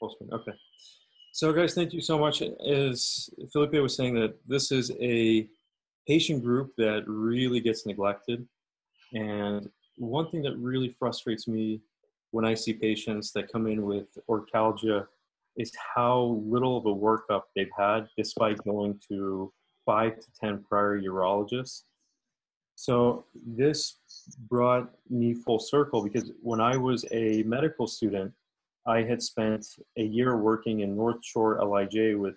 Full screen. Okay. So guys, thank you so much. As Felipe was saying, that this is a patient group that really gets neglected. And one thing that really frustrates me when I see patients that come in with orchialgia is how little of a workup they've had despite going to 5 to 10 prior urologists. So this brought me full circle because when I was a medical student, I had spent a year working in North Shore LIJ with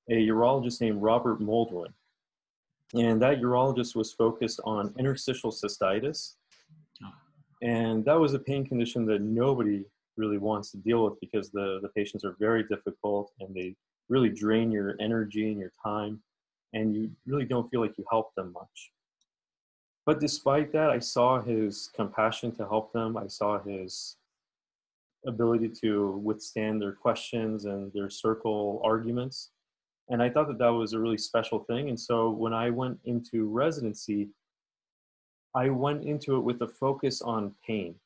a urologist named Robert Moldwin. And that urologist was focused on interstitial cystitis. And that was a pain condition that nobody really wants to deal with because the patients are very difficult and they really drain your energy and your time, and you really don't feel like you help them much. But despite that, I saw his compassion to help them. I saw his ability to withstand their questions and their circle arguments. And I thought that that was a really special thing. And so when I went into residency, I went into it with a focus on pain.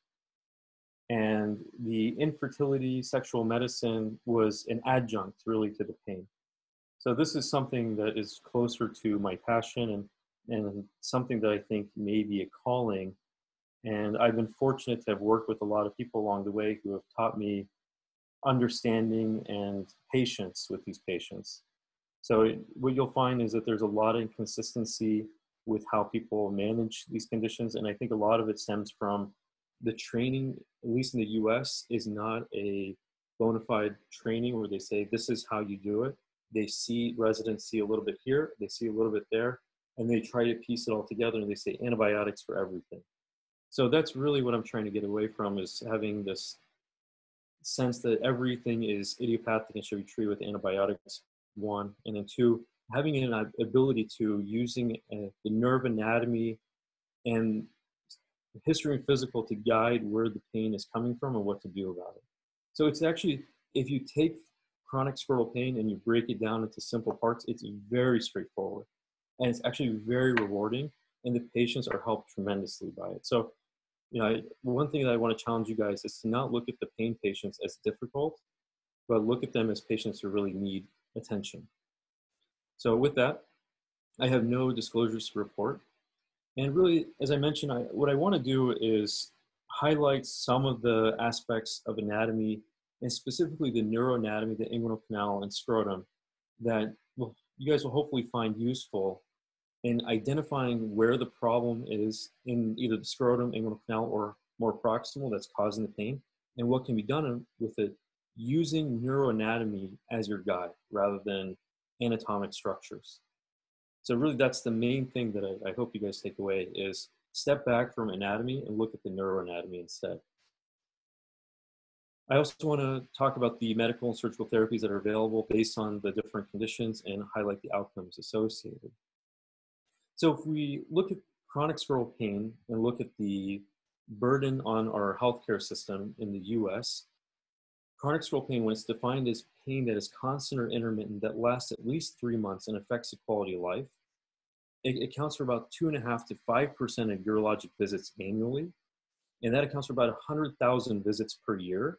And the infertility sexual medicine was an adjunct really to the pain. So this is something that is closer to my passion and something that I think may be a calling. And I've been fortunate to have worked with a lot of people along the way who have taught me understanding and patience with these patients. So what you'll find is that there's a lot of inconsistency with how people manage these conditions. And I think a lot of it stems from the training, at least in the US, is not a bona fide training where they say, this is how you do it. They see residents see a little bit here, they see a little bit there, and they try to piece it all together and they say antibiotics for everything. So that's really what I'm trying to get away from, is having this sense that everything is idiopathic and should be treated with antibiotics, one, and then two, having an ability to using the nerve anatomy and history and physical to guide where the pain is coming from and what to do about it. So it's actually, if you take chronic scrotal pain and you break it down into simple parts, it's very straightforward. And it's actually very rewarding, and the patients are helped tremendously by it. So, you know, one thing that I want to challenge you guys is to not look at the pain patients as difficult, but look at them as patients who really need attention. So with that, I have no disclosures to report. And really, as I mentioned, what I want to do is highlight some of the aspects of anatomy, and specifically the neuroanatomy, the inguinal canal and scrotum, that you guys will hopefully find useful in identifying where the problem is in either the scrotum, inguinal canal, or more proximal that's causing the pain, and what can be done with it using neuroanatomy as your guide rather than anatomic structures. So really that's the main thing that I hope you guys take away, is step back from anatomy and look at the neuroanatomy instead. I also want to talk about the medical and surgical therapies that are available based on the different conditions and highlight the outcomes associated. So if we look at chronic scrotal pain and look at the burden on our healthcare system in the US, chronic scrotal pain, when it's defined as pain that is constant or intermittent that lasts at least 3 months and affects the quality of life, it accounts for about 2.5% to 5% of urologic visits annually. And that accounts for about 100,000 visits per year.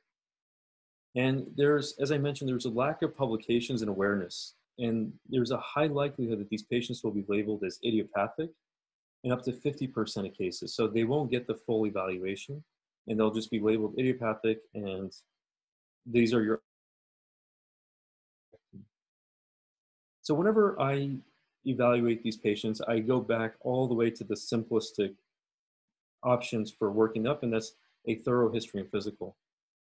And there's, as I mentioned, there's a lack of publications and awareness. And there's a high likelihood that these patients will be labeled as idiopathic in up to 50% of cases. So they won't get the full evaluation, and they'll just be labeled idiopathic, and these are your. So whenever I evaluate these patients, I go back all the way to the simplistic options for working up, and that's a thorough history and physical.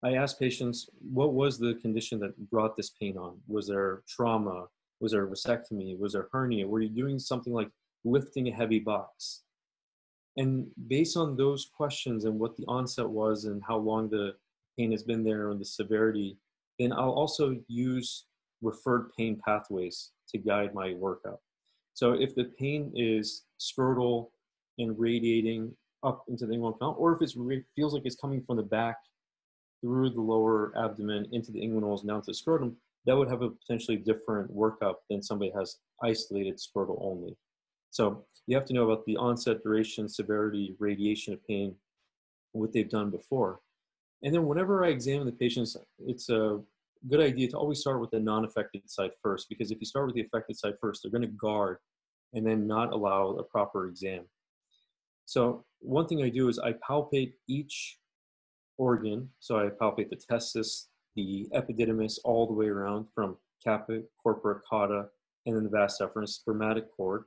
I ask patients, what was the condition that brought this pain on? Was there trauma? Was there a vasectomy? Was there hernia? Were you doing something like lifting a heavy box? And based on those questions and what the onset was and how long the pain has been there and the severity, then I'll also use referred pain pathways to guide my workup. So if the pain is scrotal and radiating up into the inguinal canal, or if it feels like it's coming from the back through the lower abdomen into the inguinals and down to the scrotum, that would have a potentially different workup than somebody has isolated scrotal only. So you have to know about the onset, duration, severity, radiation of pain, what they've done before. And then whenever I examine the patients, it's a good idea to always start with the non-affected side first, because if you start with the affected side first, they're going to guard and then not allow a proper exam. So one thing I do is I palpate each organ. So I palpate the testis, the epididymis, all the way around from caput, corpora, cauda, and then the vas deferens, spermatic cord.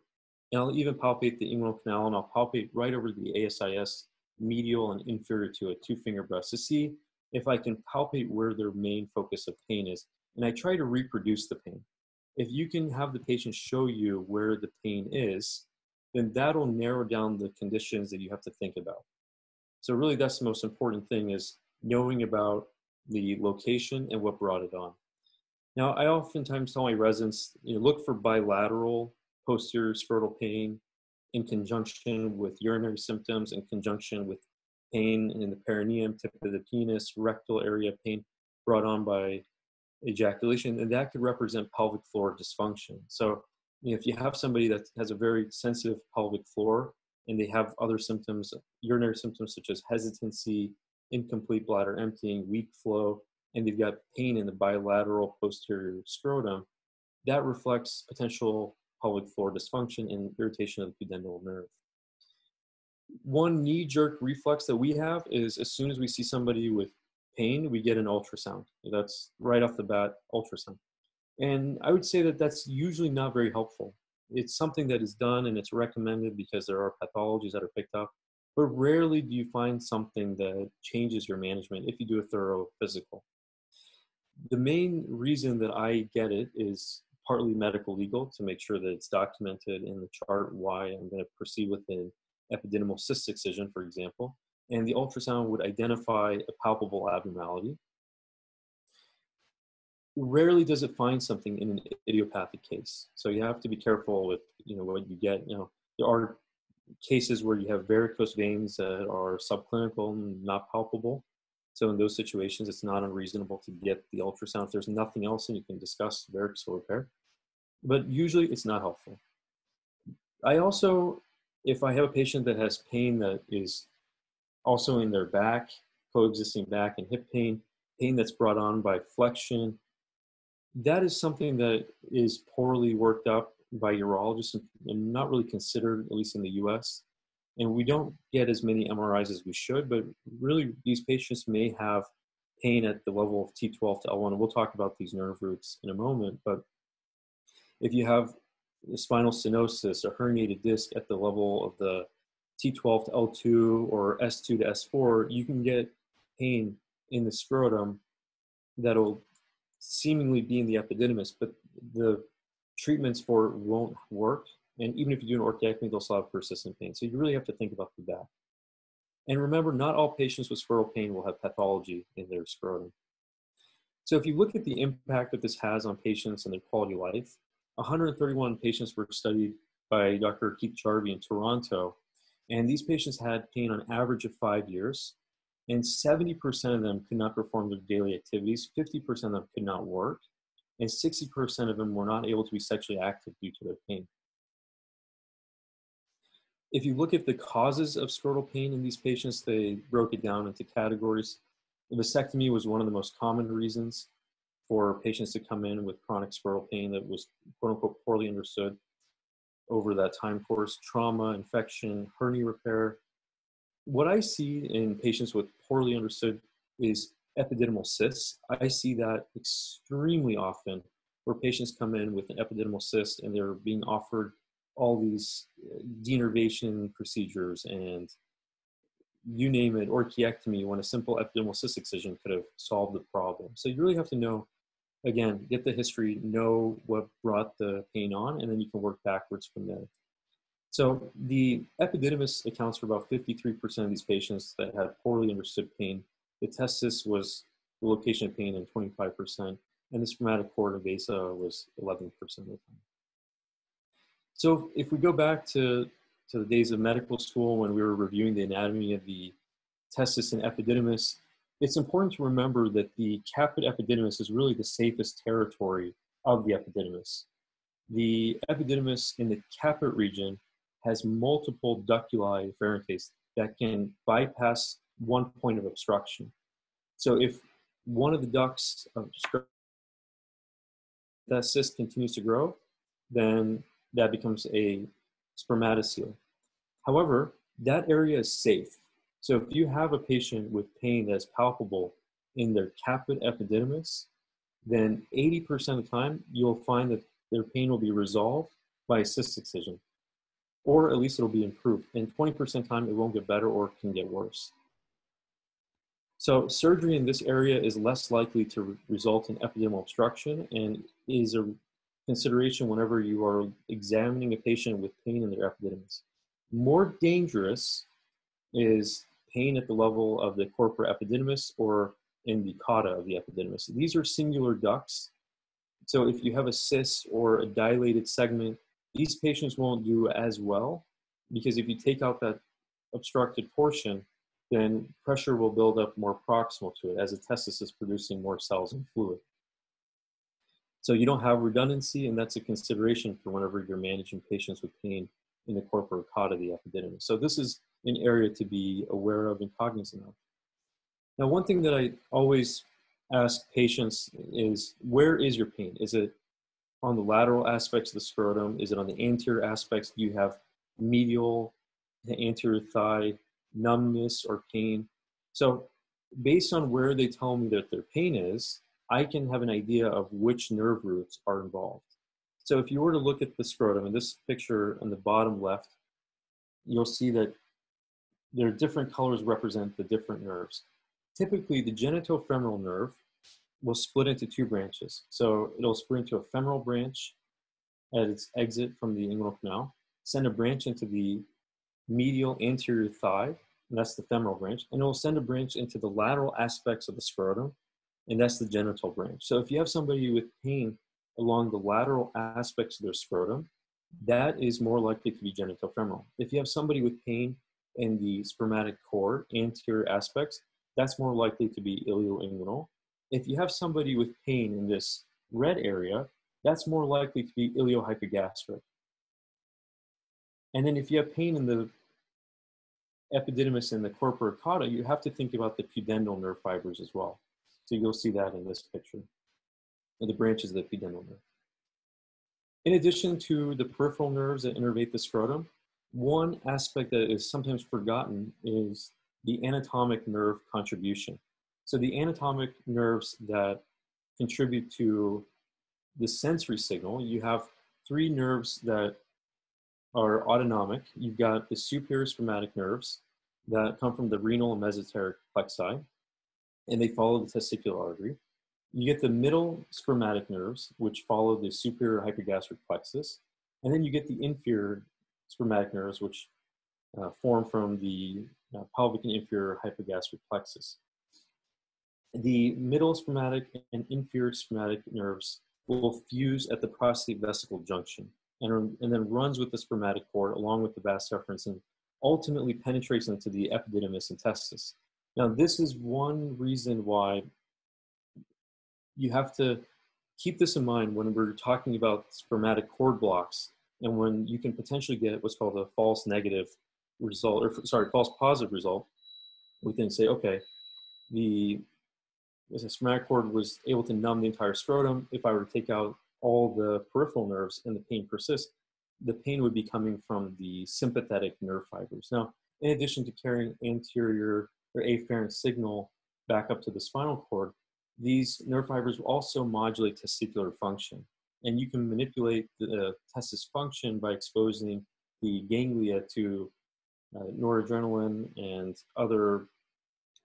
And I'll even palpate the inguinal canal, and I'll palpate right over the ASIS, medial and inferior to it, 2-finger breaths, to see if I can palpate where their main focus of pain is. And I try to reproduce the pain. If you can have the patient show you where the pain is, then that'll narrow down the conditions that you have to think about. So really that's the most important thing, is knowing about the location and what brought it on. Now, I oftentimes tell my residents, look for bilateral posterior scrotal pain in conjunction with urinary symptoms, in conjunction with pain in the perineum, tip of the penis, rectal area pain brought on by ejaculation, and that could represent pelvic floor dysfunction. So if you have somebody that has a very sensitive pelvic floor and they have other symptoms, urinary symptoms such as hesitancy, incomplete bladder emptying, weak flow, and they've got pain in the bilateral posterior scrotum, that reflects potential pelvic floor dysfunction and irritation of the pudendal nerve. One knee-jerk reflex that we have is, as soon as we see somebody with pain, we get an ultrasound. That's right off the bat, ultrasound. And I would say that that's usually not very helpful. It's something that is done and it's recommended because there are pathologies that are picked up, but rarely do you find something that changes your management if you do a thorough physical. The main reason that I get it is partly medical legal, to make sure that it's documented in the chart why I'm going to proceed with an epididymal cyst excision, for example, and the ultrasound would identify a palpable abnormality. Rarely does it find something in an idiopathic case. So you have to be careful with what you get. There are cases where you have varicose veins that are subclinical and not palpable. So in those situations, it's not unreasonable to get the ultrasound. If there's nothing else, and you can discuss varicose repair. But usually it's not helpful. I also, if I have a patient that has pain that is also in their back, coexisting back and hip pain, pain that's brought on by flexion, that is something that is poorly worked up by urologists and not really considered, at least in the US. And we don't get as many MRIs as we should, but really these patients may have pain at the level of T12 to L1. And we'll talk about these nerve roots in a moment. But if you have a spinal stenosis, a herniated disc at the level of the T12 to L2 or S2 to S4, you can get pain in the scrotum that'll seemingly be in the epididymis, but the treatments for it won't work. And even if you do an orchiectomy, they'll still have persistent pain. So you really have to think about the back. And remember, not all patients with scrotal pain will have pathology in their scrotum. So if you look at the impact that this has on patients and their quality of life, 131 patients were studied by Dr. Keith Jarvie in Toronto. And these patients had pain on average of 5 years. And 70% of them could not perform their daily activities, 50% of them could not work, and 60% of them were not able to be sexually active due to their pain. If you look at the causes of scrotal pain in these patients, they broke it down into categories. Vasectomy was one of the most common reasons for patients to come in with chronic scrotal pain that was quote unquote poorly understood over that time course. Trauma, infection, hernia repair. What I see in patients with poorly understood is epididymal cysts. I see that extremely often, where patients come in with an epididymal cyst and they're being offered all these denervation procedures and you name it, orchiectomy, when a simple epididymal cyst excision could have solved the problem. So you really have to know, again, get the history, know what brought the pain on, and then you can work backwards from there. So the epididymis accounts for about 53% of these patients that had poorly understood pain. The testis was the location of pain in 25%, and the spermatic cord of vasa was 11% of the time. So if we go back to the days of medical school when we were reviewing the anatomy of the testis and epididymis, it's important to remember that the caput epididymis is really the safest territory of the epididymis. The epididymis in the caput region has multiple ductuli pharynx that can bypass one point of obstruction. So if one of the ducts obstruct that cyst continues to grow, then that becomes a spermatocele. However, that area is safe. So if you have a patient with pain that's palpable in their caput epididymis, then 80% of the time, you'll find that their pain will be resolved by a cyst excision, or at least it'll be improved. And 20% of the time, it won't get better or can get worse. So surgery in this area is less likely to result in epididymal obstruction and is a consideration whenever you are examining a patient with pain in their epididymis. More dangerous is pain at the level of the corpora epididymis or in the cauda of the epididymis. These are singular ducts. So if you have a cyst or a dilated segment, these patients won't do as well, because if you take out that obstructed portion, then pressure will build up more proximal to it as the testis is producing more cells and fluid. So you don't have redundancy, and that's a consideration for whenever you're managing patients with pain in the corpora cauda of the epididymis. So this is an area to be aware of and cognizant of. Now, one thing that I always ask patients is, where is your pain? Is it on the lateral aspects of the scrotum? Is it on the anterior aspects? Do you have medial, the anterior thigh, numbness or pain? So based on where they tell me that their pain is, I can have an idea of which nerve roots are involved. So if you were to look at the scrotum, in this picture on the bottom left, you'll see that there are different colors represent the different nerves. Typically, the genitofemoral nerve will split into two branches. So it'll split into a femoral branch at its exit from the inguinal canal, send a branch into the medial anterior thigh, and that's the femoral branch, and it will send a branch into the lateral aspects of the scrotum, and that's the genital branch. So if you have somebody with pain along the lateral aspects of their scrotum, that is more likely to be genitofemoral. If you have somebody with pain in the spermatic cord, anterior aspects, that's more likely to be ilioinguinal. If you have somebody with pain in this red area, that's more likely to be iliohypogastric. And then if you have pain in the epididymis and the corpora cauda, you have to think about the pudendal nerve fibers as well. So you'll see that in this picture, and the branches of the pudendal nerve. In addition to the peripheral nerves that innervate the scrotum, one aspect that is sometimes forgotten is the anatomic nerve contribution. So the anatomic nerves that contribute to the sensory signal, you have three nerves that are autonomic. You've got the superior spermatic nerves that come from the renal and mesenteric plexi, and they follow the testicular artery. You get the middle spermatic nerves, which follow the superior hypogastric plexus, and then you get the inferior spermatic nerves, which form from the pelvic and inferior hypogastric plexus. The middle spermatic and inferior spermatic nerves will fuse at the prostate vesicle junction and then runs with the spermatic cord along with the vas deferens and ultimately penetrates into the epididymis and testis. Now, this is one reason why you have to keep this in mind when we're talking about spermatic cord blocks and when you can potentially get what's called a false negative result, or sorry, false positive result. We can say, okay, the spermatic cord was able to numb the entire scrotum. If I were to take out all the peripheral nerves and the pain persists, the pain would be coming from the sympathetic nerve fibers. Now, in addition to carrying anterior or afferent signal back up to the spinal cord, these nerve fibers will also modulate testicular function. And you can manipulate the testis function by exposing the ganglia to noradrenaline and other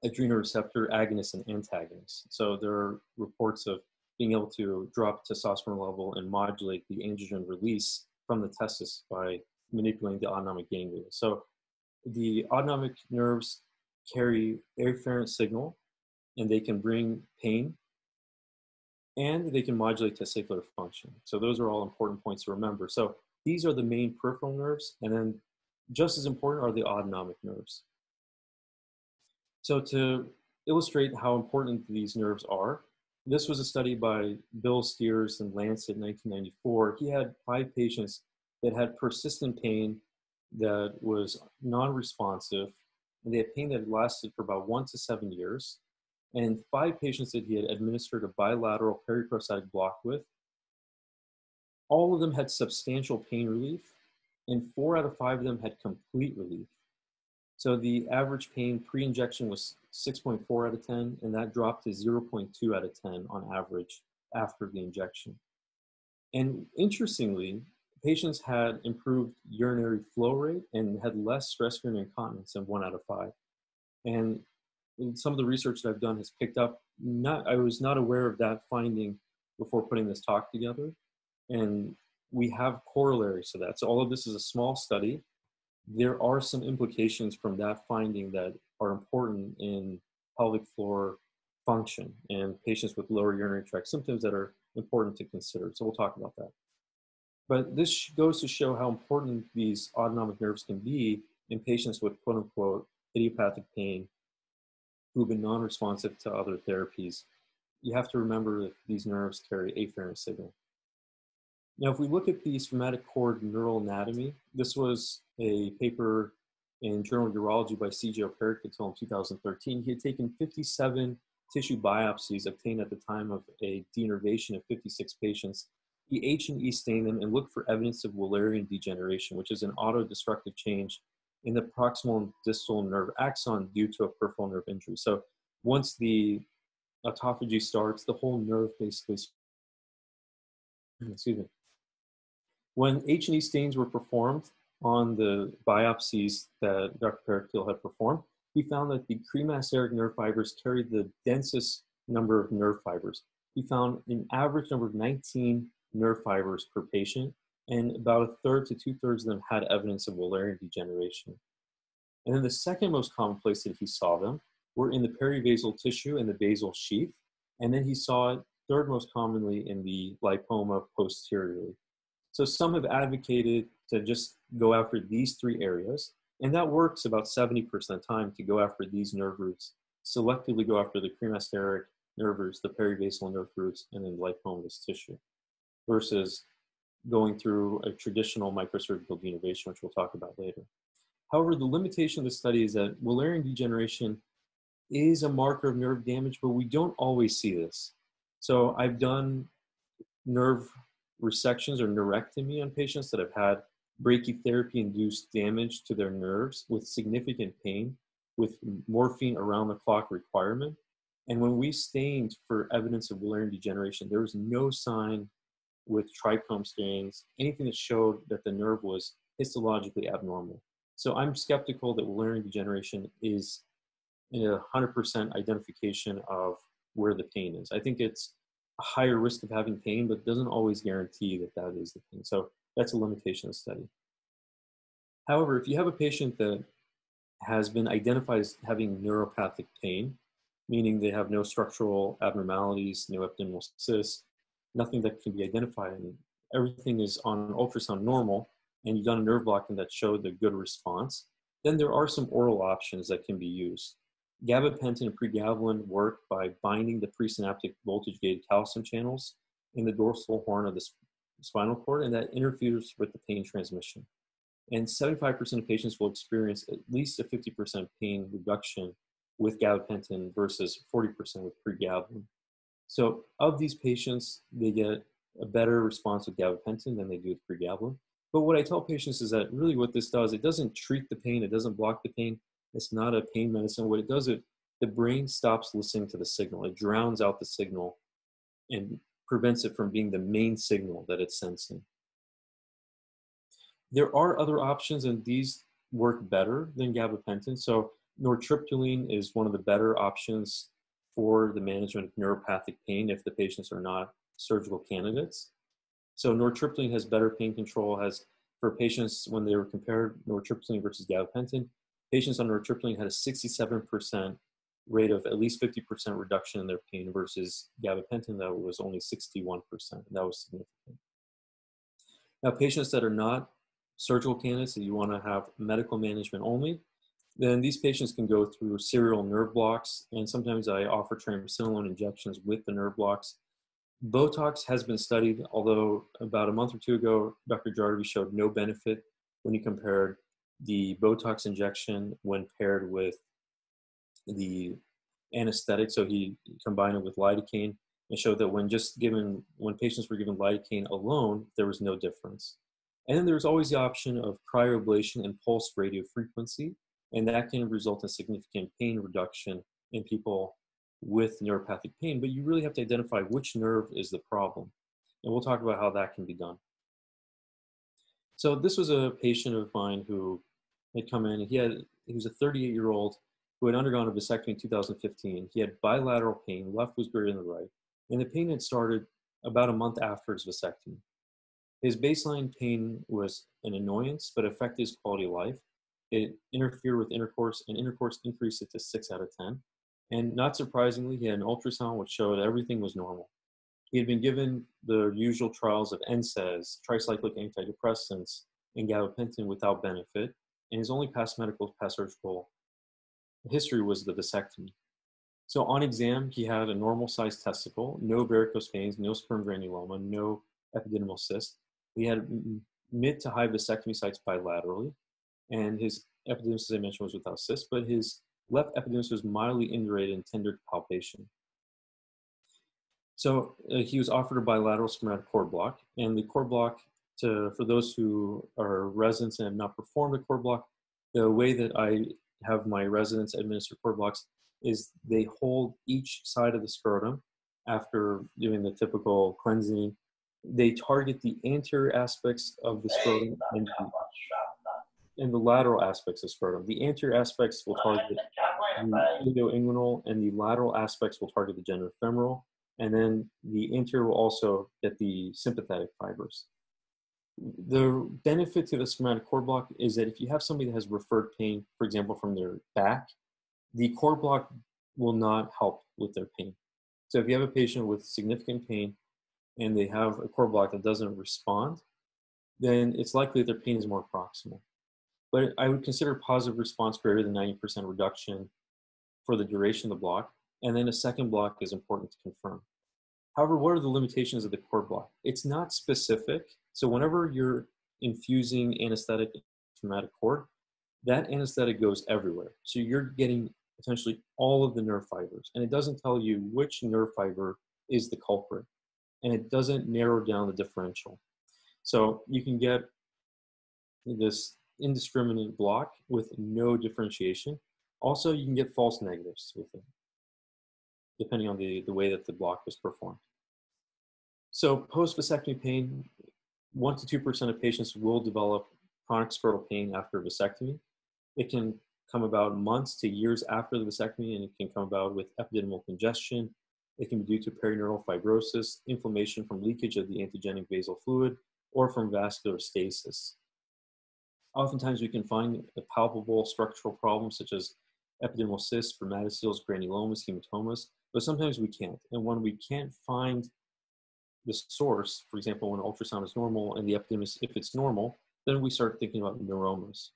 adrenoreceptor agonists and antagonists. So there are reports of being able to drop testosterone level and modulate the androgen release from the testis by manipulating the autonomic ganglia. So the autonomic nerves carry afferent signal, and they can bring pain, and they can modulate testicular function. So those are all important points to remember. So these are the main peripheral nerves, and then just as important are the autonomic nerves. So to illustrate how important these nerves are, this was a study by Bill Steers in Lancet in 1994. He had 5 patients that had persistent pain that was non-responsive, and they had pain that lasted for about 1 to 7 years, and 5 patients that he had administered a bilateral periprostatic block with, All of them had substantial pain relief, and 4 out of 5 of them had complete relief. So the average pain pre-injection was 6.4 out of 10, and that dropped to 0.2 out of 10 on average after the injection. And interestingly, patients had improved urinary flow rate and had less stress urinary incontinence than 1 out of 5. And some of the research that I've done has picked up, I was not aware of that finding before putting this talk together. And we have corollaries to that. So all of this is a small study. There are some implications from that finding that are important in pelvic floor function and patients with lower urinary tract symptoms that are important to consider. So we'll talk about that. But this goes to show how important these autonomic nerves can be in patients with quote unquote idiopathic pain who've been non-responsive to other therapies. You have to remember that these nerves carry afferent signal. Now, if we look at the spermatic cord neural anatomy, this was a paper in Journal of Urology by C.J. O'Perricatil in 2013. He had taken 57 tissue biopsies obtained at the time of a denervation of 56 patients. He H&E stained them and looked for evidence of Wallerian degeneration, which is an autodestructive change in the proximal and distal nerve axon due to a peripheral nerve injury. So once the autophagy starts, the whole nerve basically, excuse me. When H&E stains were performed on the biopsies that Dr. Perricatil had performed, he found that the cremasteric nerve fibers carried the densest number of nerve fibers. He found an average number of 19 nerve fibers per patient, and about a third to 2/3 of them had evidence of Wallerian degeneration. And then the second most common place that he saw them were in the perivasal tissue and the basal sheath, and then he saw it third most commonly in the lipoma posteriorly. So some have advocated to just go after these 3 areas, and that works about 70% of the time to go after these nerve roots, selectively go after the cremasteric nerve roots, the perivasal nerve roots, and then lipomatous tissue, versus going through a traditional microsurgical denervation, which we'll talk about later. However, the limitation of the study is that Wallerian degeneration is a marker of nerve damage, but we don't always see this. So I've done nerve resections or neurectomy on patients that have had brachytherapy-induced damage to their nerves with significant pain, with morphine around-the-clock requirement. And when we stained for evidence of Wallerian degeneration, there was no sign with trichome stains, anything that showed that the nerve was histologically abnormal. So I'm skeptical that Wallerian degeneration is a 100% identification of where the pain is. I think it's a higher risk of having pain, but doesn't always guarantee that that is the pain. So that's a limitation of the study. However, if you have a patient that has been identified as having neuropathic pain, meaning they have no structural abnormalities, no epidermal cysts, nothing that can be identified, and everything is on ultrasound normal, and you've done a nerve blocking that showed a good response, then there are some oral options that can be used. Gabapentin and pregabalin work by binding the presynaptic voltage-gated calcium channels in the dorsal horn of the spinal cord, and that interferes with the pain transmission. And 75% of patients will experience at least a 50% pain reduction with gabapentin versus 40% with pregabalin. So of these patients, they get a better response with gabapentin than they do with pregabalin. But what I tell patients is that really what this does, it doesn't treat the pain, it doesn't block the pain. It's not a pain medicine. What it does, the brain stops listening to the signal. It drowns out the signal and prevents it from being the main signal that it's sensing. There are other options, and these work better than gabapentin. So nortriptyline is one of the better options for the management of neuropathic pain if the patients are not surgical candidates. So nortriptyline has better pain control. For patients, when they were compared nortriptyline versus gabapentin, patients on nortriptyline had a 67% rate of at least 50% reduction in their pain versus gabapentin that was only 61%. That was significant. Now, patients that are not surgical candidates, that you want to have medical management only, then these patients can go through serial nerve blocks, and sometimes I offer triamcinolone injections with the nerve blocks. Botox has been studied, although about a month or 2 ago, Dr. Jarvie showed no benefit when he compared the Botox injection when paired with the anesthetic. So he combined it with lidocaine, and showed that when patients were given lidocaine alone, there was no difference. And then there's always the option of cryoablation and pulse radiofrequency, and that can result in significant pain reduction in people with neuropathic pain, but you really have to identify which nerve is the problem. And we'll talk about how that can be done. So this was a patient of mine who had come in. He was a 38-year-old who had undergone a vasectomy in 2015. He had bilateral pain, left was greater than the right, and the pain had started about a month after his vasectomy. His baseline pain was an annoyance, but affected his quality of life. It interfered with intercourse, and intercourse increased it to 6 out of 10. And not surprisingly, he had an ultrasound which showed everything was normal. He had been given the usual trials of NSAIDs, tricyclic antidepressants, and gabapentin without benefit, and his only past surgical history was the vasectomy. So on exam, he had a normal-sized testicle, no varicose veins, no sperm granuloma, no epididymal cyst. He had mid to high vasectomy sites bilaterally, and his epididymis, as I mentioned, was without cyst, but his left epididymis was mildly indurated and tender to palpation. So he was offered a bilateral spermatic cord block, and the cord block, for those who are residents and have not performed a cord block, the way that I have my residents administer cord blocks is they hold each side of the scrotum after doing the typical cleansing. They target the anterior aspects of the scrotum and the lateral aspects of scrotum. The anterior aspects will target the ilioinguinal, and the lateral aspects will target the genitofemoral, and then the anterior will also get the sympathetic fibers. The benefit to the spermatic cord block is that if you have somebody that has referred pain, for example, from their back, the cord block will not help with their pain. So if you have a patient with significant pain and they have a cord block that doesn't respond, then it's likely that their pain is more proximal. But I would consider positive response greater than 90% reduction for the duration of the block, and then a second block is important to confirm. However, what are the limitations of the cord block? It's not specific. So whenever you're infusing anesthetic traumatic cord, that anesthetic goes everywhere. So you're getting potentially all of the nerve fibers, and it doesn't tell you which nerve fiber is the culprit, and it doesn't narrow down the differential. So you can get this indiscriminate block with no differentiation. Also, you can get false negatives with it, depending on the way that the block was performed. So post-vasectomy pain, 1 to 2% of patients will develop chronic scrotal pain after vasectomy. It can come about months to years after the vasectomy, and it can come about with epididymal congestion. It can be due to perineural fibrosis, inflammation from leakage of the antigenic basal fluid, or from vascular stasis. Oftentimes we can find a palpable structural problem such as epididymal cysts, spermatoceles, granulomas, hematomas, but sometimes we can't. And when we can't find the source, for example, when ultrasound is normal and the epididymis, if it's normal, then we start thinking about neuromas.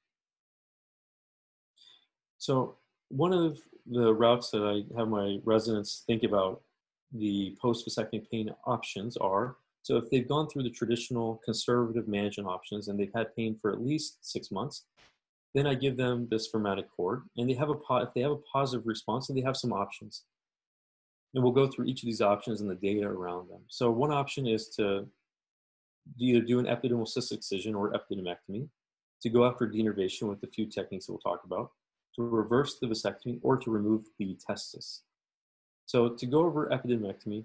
So one of the routes that I have my residents think about the post-vasectomy pain options are, so if they've gone through the traditional conservative management options and they've had pain for at least 6 months, then I give them the spermatic cord, and if they have a positive response, then they have some options. And we'll go through each of these options and the data around them. So one option is to either do an epididymal cyst excision or epididymectomy, to go after denervation with a few techniques that we'll talk about, to reverse the vasectomy, or to remove the testis. So to go over epididymectomy,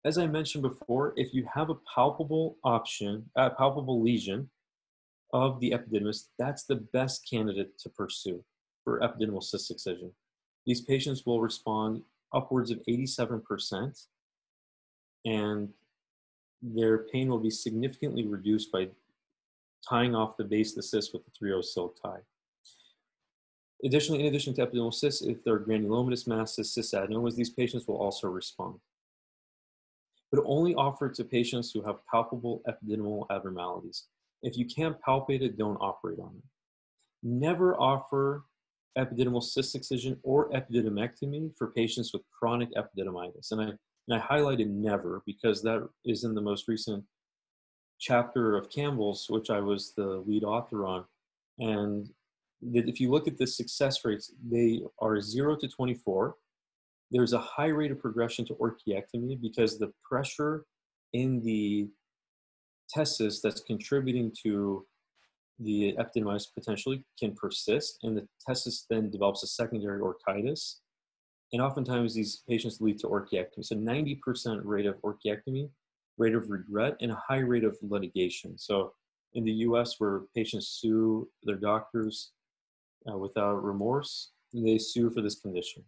as I mentioned before, if you have a palpable lesion of the epididymis, that's the best candidate to pursue for epididymal cyst excision. These patients will respond upwards of 87%, and their pain will be significantly reduced by tying off the base of the cyst with the 3/0 silk tie. Additionally, in addition to epididymal cysts, if there are granulomatous masses, cystadenomas, these patients will also respond. But only offer it to patients who have palpable epididymal abnormalities. If you can't palpate it, don't operate on it. Never offer epididymal cyst excision or epididymectomy for patients with chronic epididymitis. And I highlighted never because that is in the most recent chapter of Campbell's, which I was the lead author on. And if you look at the success rates, they are 0 to 24. there's a high rate of progression to orchiectomy because the pressure in the testis that's contributing to the epididymis potentially can persist, and the testis then develops a secondary orchitis. And oftentimes these patients lead to orchiectomy. So 90% rate of orchiectomy, rate of regret, and a high rate of litigation. So in the US, where patients sue their doctors without remorse, they sue for this condition.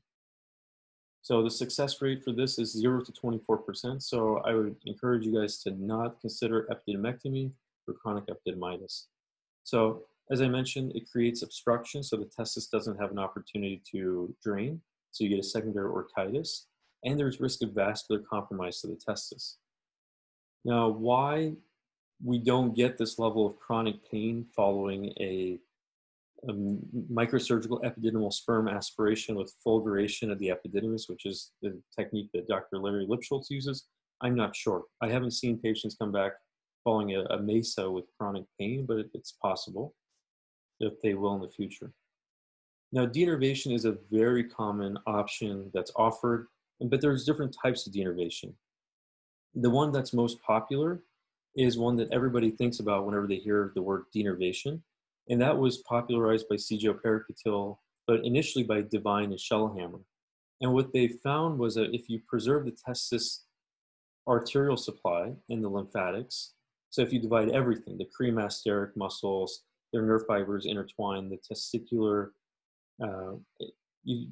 So the success rate for this is 0 to 24%. So I would encourage you guys to not consider epididymectomy for chronic epididymitis. So as I mentioned, it creates obstruction, so the testis doesn't have an opportunity to drain. So you get a secondary orchitis, and there's risk of vascular compromise to the testis. Now, why we don't get this level of chronic pain following a microsurgical epididymal sperm aspiration with fulguration of the epididymis, which is the technique that Dr. Larry Lipschultz uses, I'm not sure. I haven't seen patients come back following a MESA with chronic pain, but it's possible if they will in the future. Now, denervation is a very common option that's offered, but there's different types of denervation. The one that's most popular is one that everybody thinks about whenever they hear the word denervation, and that was popularized by C.J. Pericatil, but initially by Devine and Schellhammer. And what they found was that if you preserve the testis arterial supply and the lymphatics, so if you divide everything, the cremasteric muscles, their nerve fibers intertwine, the testicular, you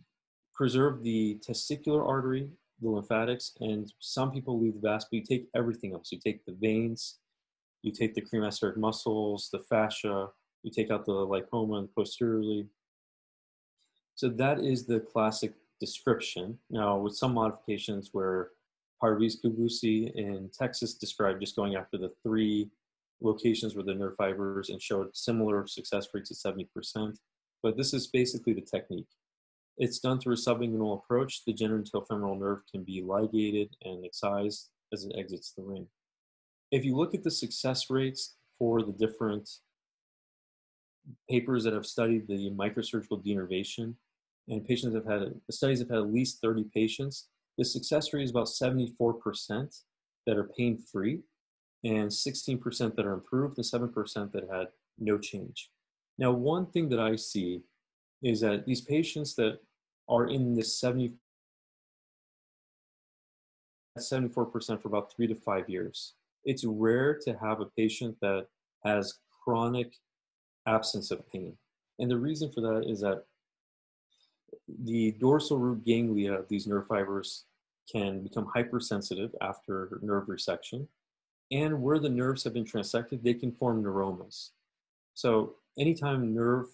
preserve the testicular artery, the lymphatics, and some people leave the vas, but you take everything else. You take the veins, you take the cremasteric muscles, the fascia, you take out the lipoma and posteriorly. So that is the classic description. Now, with some modifications where Parviz Kubusi in Texas described just going after the 3 locations where the nerve fibers and showed similar success rates of 70%. But this is basically the technique. It's done through a subinguinal approach. The genitofemoral nerve can be ligated and excised as it exits the ring. If you look at the success rates for the different papers that have studied the microsurgical denervation, and patients have had, the studies have had at least 30 patients, the success rate is about 74% that are pain-free, and 16% that are improved, and 7% that had no change. Now, one thing that I see is that these patients that are in this 74% for about 3 to 5 years, it's rare to have a patient that has chronic absence of pain. And the reason for that is that the dorsal root ganglia of these nerve fibers can become hypersensitive after nerve resection. And where the nerves have been transected, they can form neuromas. So anytime nerve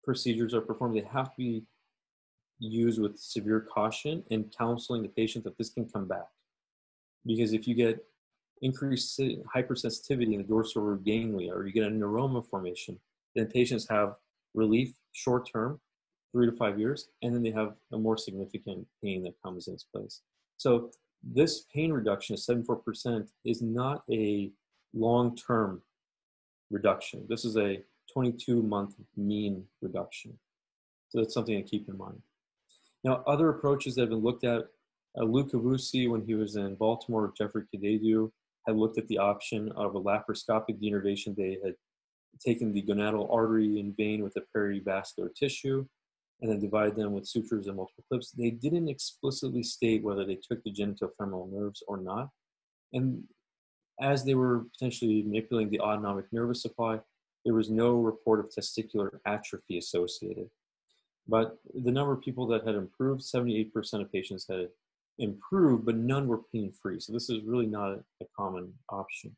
procedures are performed, they have to be used with severe caution and counseling the patient that this can come back. Because if you get increased hypersensitivity in the dorsal root ganglia, or you get a neuroma formation, then patients have relief short-term, 3 to 5 years, and then they have a more significant pain that comes into place. So this pain reduction of 74% is not a long-term reduction. This is a 22-month mean reduction. So that's something to keep in mind. Now, other approaches that have been looked at, Lou Cavusi, when he was in Baltimore with Jeffrey Kadedu, had looked at the option of a laparoscopic denervation. They had taken the gonadal artery and vein with a perivascular tissue and then divided them with sutures and multiple clips. They didn't explicitly state whether they took the genitofemoral nerves or not. And as they were potentially manipulating the autonomic nervous supply, there was no report of testicular atrophy associated. But the number of people that had improved, 78% of patients had improved, but none were pain-free. So this is really not a common option.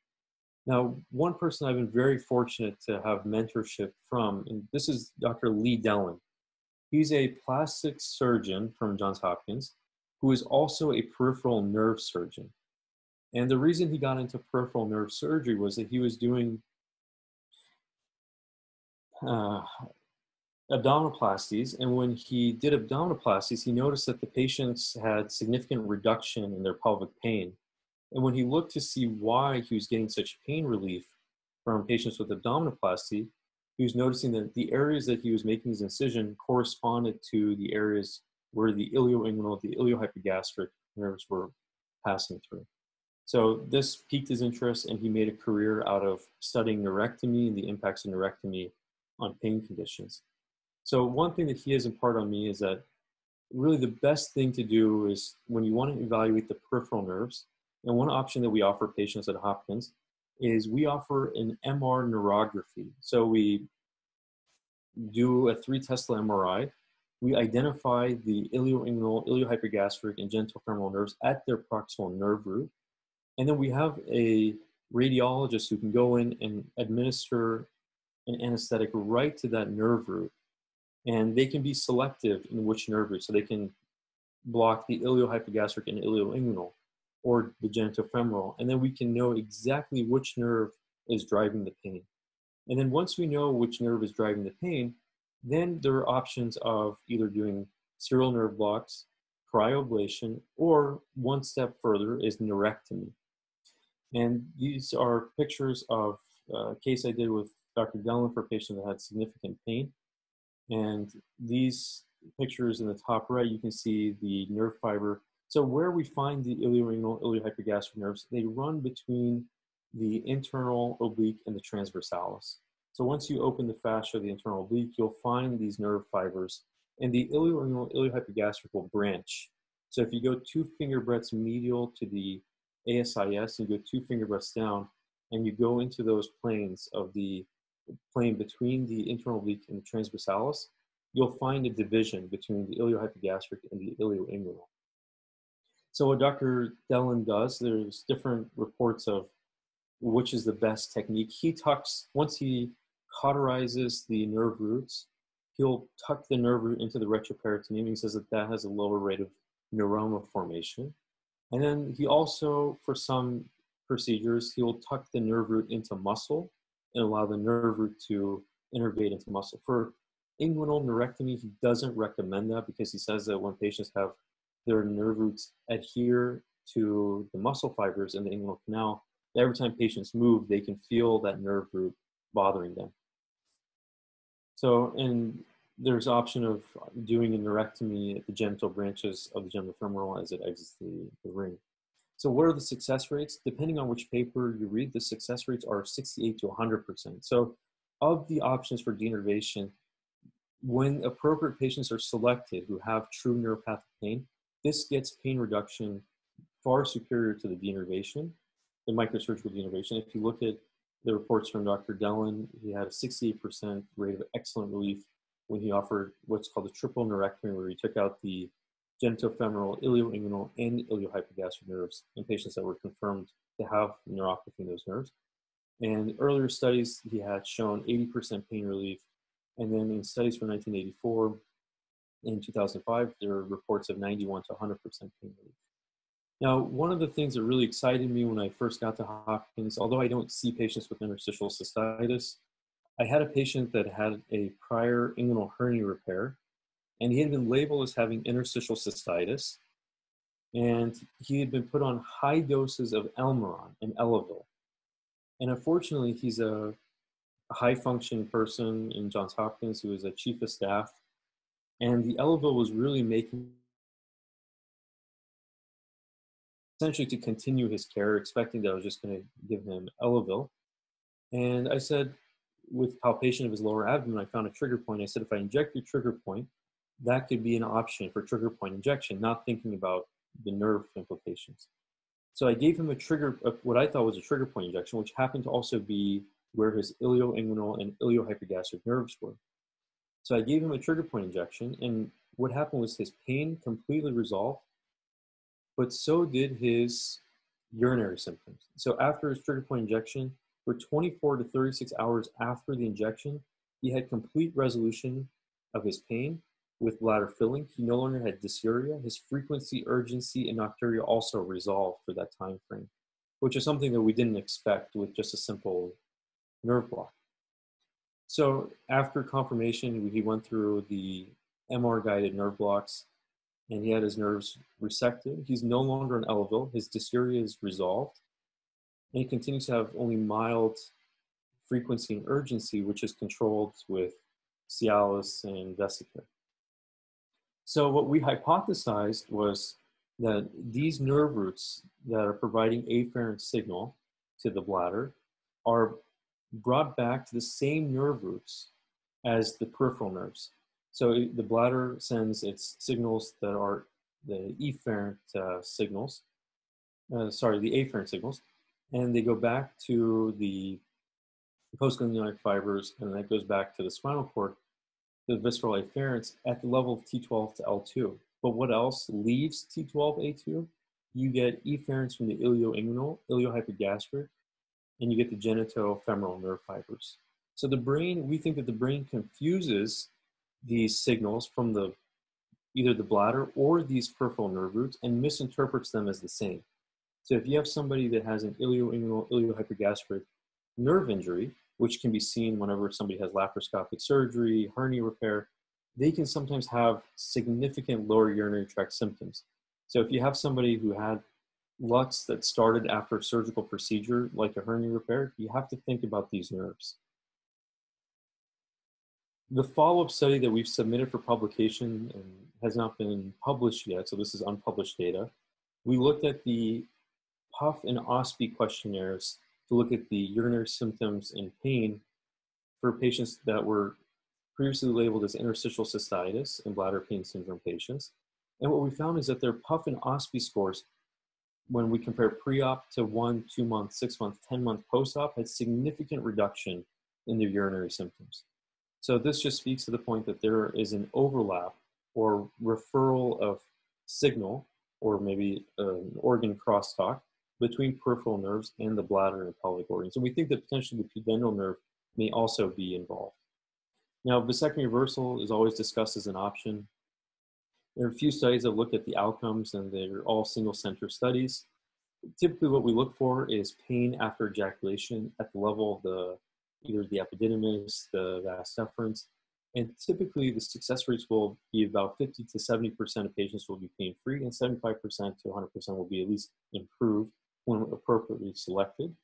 Now, one person I've been very fortunate to have mentorship from, and this is Dr. Lee Dellen. He's a plastic surgeon from Johns Hopkins who is also a peripheral nerve surgeon. And the reason he got into peripheral nerve surgery was that he was doing abdominoplasties, and when he did abdominoplasties, he noticed that the patients had significant reduction in their pelvic pain. And when he looked to see why he was getting such pain relief from patients with abdominoplasty, he was noticing that the areas that he was making his incision corresponded to the areas where the ilioinguinal, the iliohypogastric nerves were passing through. So this piqued his interest, and he made a career out of studying neurectomy and the impacts of neurectomy on pain conditions. So one thing that he has imparted on me is that really the best thing to do is when you want to evaluate the peripheral nerves, and one option that we offer patients at Hopkins is we offer an MR neurography. So we do a 3 Tesla MRI. We identify the ilioinguinal, iliohypogastric, and genitofemoral nerves at their proximal nerve root. And then we have a radiologist who can go in and administer an anesthetic right to that nerve root. And they can be selective in which nerve root. So they can block the iliohypogastric and ilioinguinal or the genitofemoral. And then we can know exactly which nerve is driving the pain. And then once we know which nerve is driving the pain, then there are options of either doing serial nerve blocks, cryoablation, or one step further is neurectomy. And these are pictures of a case I did with Dr. Dellin for a patient that had significant pain. And these pictures in the top right, you can see the nerve fiber. So where we find the ilioinguinal, iliohypogastric nerves, they run between the internal oblique and the transversalis. So once you open the fascia of the internal oblique, you'll find these nerve fibers, and the ilioinguinal, iliohypogastric will branch. So if you go 2 finger breadths medial to the ASIS, and you go 2 finger breadths down, and you go into those planes of the plane between the internal oblique and the transversalis, you'll find a division between the iliohypogastric and the ilioinguinal. So what Dr. Dellin does, there's different reports of which is the best technique. He tucks, once he cauterizes the nerve roots, he'll tuck the nerve root into the retroperitoneum. He says that that has a lower rate of neuroma formation. And then he also, for some procedures, he will tuck the nerve root into muscle and allow the nerve root to innervate into muscle. For inguinal neurectomy, he doesn't recommend that because he says that when patients have their nerve roots adhere to the muscle fibers in the inguinal canal, every time patients move, they can feel that nerve root bothering them. So, and there's option of doing a neurectomy at the genital branches of the genitofemoral as it exits the ring. So what are the success rates? Depending on which paper you read, the success rates are 68 to 100%. So of the options for denervation, when appropriate patients are selected who have true neuropathic pain, this gets pain reduction far superior to the denervation, the microsurgical denervation. If you look at the reports from Dr. Dellin, he had a 68% rate of excellent relief when he offered what's called a triple neurectomy, where he took out the genitofemoral, ilioinguinal, and iliohypogastric nerves in patients that were confirmed to have neuropathy in those nerves. And earlier studies, he had shown 80% pain relief. And then in studies from 1984 and 2005, there are reports of 91 to 100% pain relief. Now, one of the things that really excited me when I first got to Hopkins, although I don't see patients with interstitial cystitis, I had a patient that had a prior inguinal hernia repair, and he had been labeled as having interstitial cystitis, and he had been put on high doses of Elmeron and Elavil. And unfortunately, he's a high-functioning person in Johns Hopkins who was a chief of staff, and the Elavil was really making essentially to continue his care, expecting that I was just going to give him Elavil. And I said, with palpation of his lower abdomen, I found a trigger point. I said, if I inject your trigger point, that could be an option for trigger point injection, not thinking about the nerve implications. So I gave him a trigger, what I thought was a trigger point injection, which happened to also be where his ilioinguinal and iliohypogastric nerves were. So I gave him a trigger point injection, and what happened was his pain completely resolved, but so did his urinary symptoms. So after his trigger point injection, for 24 to 36 hours after the injection, he had complete resolution of his pain with bladder filling. He no longer had dysuria. His frequency, urgency, and nocturia also resolved for that time frame, which is something that we didn't expect with just a simple nerve block. So after confirmation, he went through the MR-guided nerve blocks, and he had his nerves resected. He's no longer on Elavil. His dysuria is resolved, and he continues to have only mild frequency and urgency, which is controlled with Cialis and Vesicare. So what we hypothesized was that these nerve roots that are providing afferent signal to the bladder are brought back to the same nerve roots as the peripheral nerves. So the bladder sends its signals that are the efferent signals, the afferent signals, and they go back to the postganglionic fibers, and that goes back to the spinal cord, the visceral afferents at the level of T12 to L2. But what else leaves T12A2? You get efferents from the ilioinguinal, iliohypogastric, and you get the genitofemoral nerve fibers. So the brain, we think that the brain confuses these signals from either the bladder or these peripheral nerve roots and misinterprets them as the same. So if you have somebody that has an ilioinguinal, iliohypogastric nerve injury, which can be seen whenever somebody has laparoscopic surgery, hernia repair, they can sometimes have significant lower urinary tract symptoms. So if you have somebody who had LUTs that started after a surgical procedure, like a hernia repair, you have to think about these nerves. The follow-up study that we've submitted for publication and has not been published yet, so this is unpublished data, we looked at the PUF and OSPI questionnaires to look at the urinary symptoms and pain for patients that were previously labeled as interstitial cystitis and bladder pain syndrome patients. And what we found is that their PUF and OSPI scores, when we compare pre-op to 1, 2 month, 6 month, 10 month post-op, had significant reduction in their urinary symptoms. So this just speaks to the point that there is an overlap or referral of signal, or maybe an organ crosstalk between peripheral nerves and the bladder and pelvic organs. And we think that potentially the pudendal nerve may also be involved. Now, vasectomy reversal is always discussed as an option. There are a few studies that look at the outcomes, and they're all single-center studies. Typically, what we look for is pain after ejaculation at the level of either the epididymis, the vas deferens, and typically the success rates will be about 50 to 70% of patients will be pain-free, and 75% to 100% will be at least improved when appropriately selected.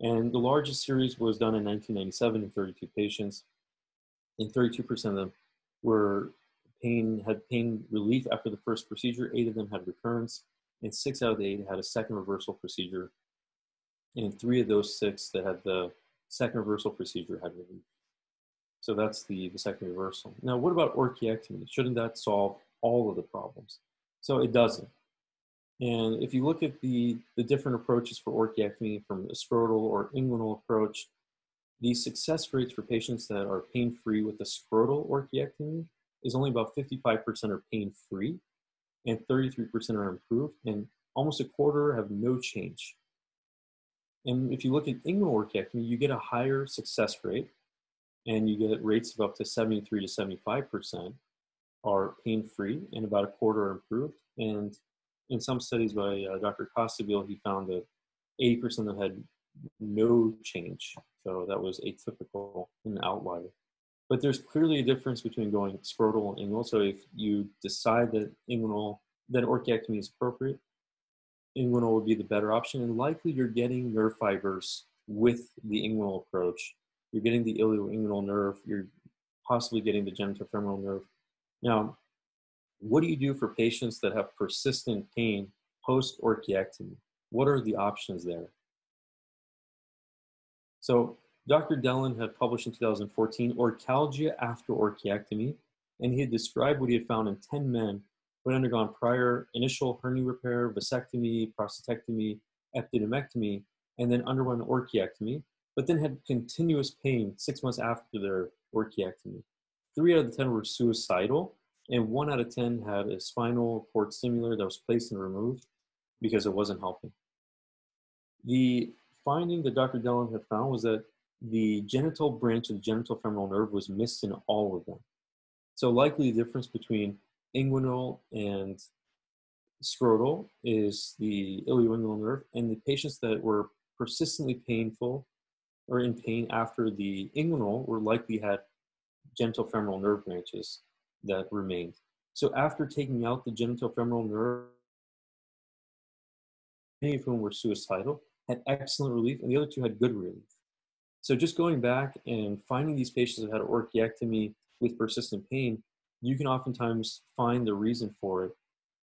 And the largest series was done in 1997 in 32 patients, and 32% of them had pain relief after the first procedure. 8 of them had recurrence, and 6 out of the 8 had a second reversal procedure, and 3 of those 6 that had the second reversal procedure had relief. So that's the vasectomy reversal. Now, what about orchiectomy? Shouldn't that solve all of the problems? So it doesn't. And if you look at the different approaches for orchiectomy, from a scrotal or inguinal approach, the success rates for patients that are pain-free with the scrotal orchiectomy is only about 55% are pain-free, and 33% are improved, and almost a quarter have no change. And if you look at inguinal orchiectomy, you get a higher success rate, and you get rates of up to 73 to 75% are pain-free, and about a quarter are improved. And in some studies by Dr. Costabile, he found that 80% of them had no change. So that was atypical and an outlier. But there's clearly a difference between going scrotal and inguinal. So if you decide that orchiectomy is appropriate, inguinal would be the better option. And likely you're getting nerve fibers with the inguinal approach. You're getting the ilioinguinal nerve. You're possibly getting the genitofemoral nerve. Now, what do you do for patients that have persistent pain post-orchiectomy? What are the options there? So Dr. Dellin had published in 2014 Orquialgia after orchiectomy, and he had described what he had found in 10 men who had undergone prior initial hernia repair, vasectomy, prostatectomy, epididymectomy, and then underwent orchiectomy, but then had continuous pain 6 months after their orchiectomy. 3 out of the 10 were suicidal, and 1 out of 10 had a spinal cord stimulator that was placed and removed because it wasn't helping. The finding that Dr. Dellin had found was that the genital branch of the genitofemoral nerve was missed in all of them. So likely the difference between inguinal and scrotal is the ilioinguinal nerve, and the patients that were persistently painful or in pain after the inguinal were likely had genitofemoral nerve branches that remained. So after taking out the genitofemoral nerve, many of whom were suicidal, had excellent relief, and the other 2 had good relief. So just going back and finding these patients that had orchiectomy with persistent pain, you can oftentimes find the reason for it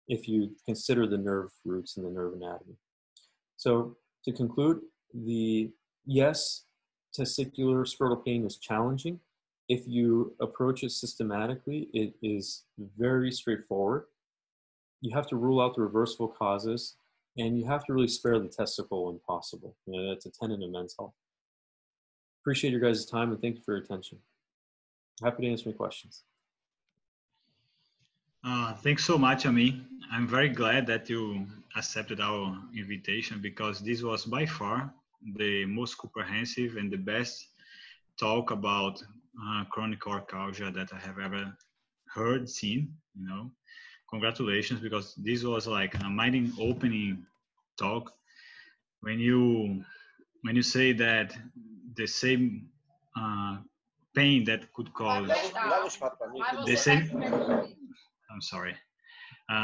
if you consider the nerve roots and the nerve anatomy. So to conclude, yes, testicular scrotal pain is challenging. If you approach it systematically, it is very straightforward. You have to rule out the reversible causes, and you have to really spare the testicle when possible. You know, that's a tenet of men's health. Appreciate your guys' time, and thank you for your attention. Happy to answer any questions. Thanks so much, Amin. I'm very glad that you accepted our invitation, because this was by far the most comprehensive and the best talk about chronic orchialgia that I have ever heard, seen. You know, congratulations, because this was like a mind-opening talk. When you say that the same pain that could cause the same, I'm sorry,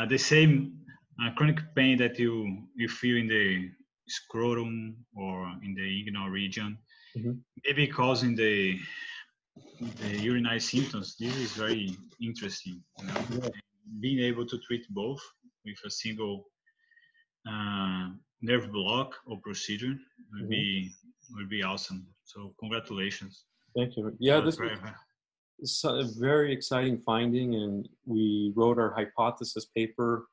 the same chronic pain that you feel in the scrotum or in the inguinal region, maybe causing the urinary symptoms. This is very interesting. You know? Yeah. Being able to treat both with a single nerve block or procedure would be awesome. So congratulations. Thank you. Yeah, this is a very exciting finding, and we wrote our hypothesis paper.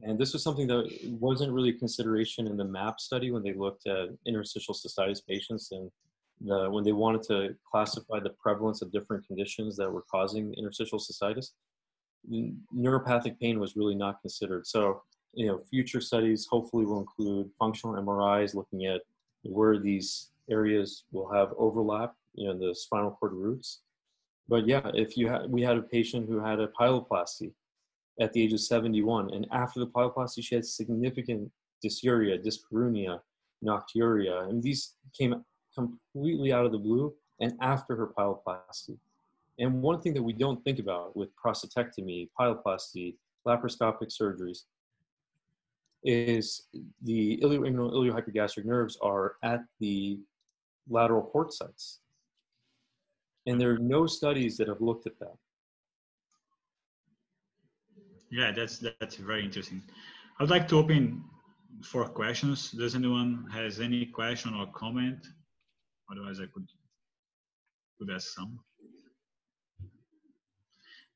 And this was something that wasn't really a consideration in the MAP study when they looked at interstitial cystitis patients, and when they wanted to classify the prevalence of different conditions that were causing interstitial cystitis. Neuropathic pain was really not considered. So, you know, future studies hopefully will include functional MRIs looking at where these areas will have overlap, you know, the spinal cord roots. But yeah, we had a patient who had a pyeloplasty at the age of 71, and after the pyeloplasty, she had significant dysuria, dyspareunia, nocturia, and these came completely out of the blue and after her pyeloplasty. And one thing that we don't think about with prostatectomy, pyeloplasty, laparoscopic surgeries is the ilioinguinal iliohypogastric nerves are at the lateral port sites. And there are no studies that have looked at that. Yeah, that's very interesting. I'd like to open for questions. Does anyone has any question or comment? Otherwise, I could ask some.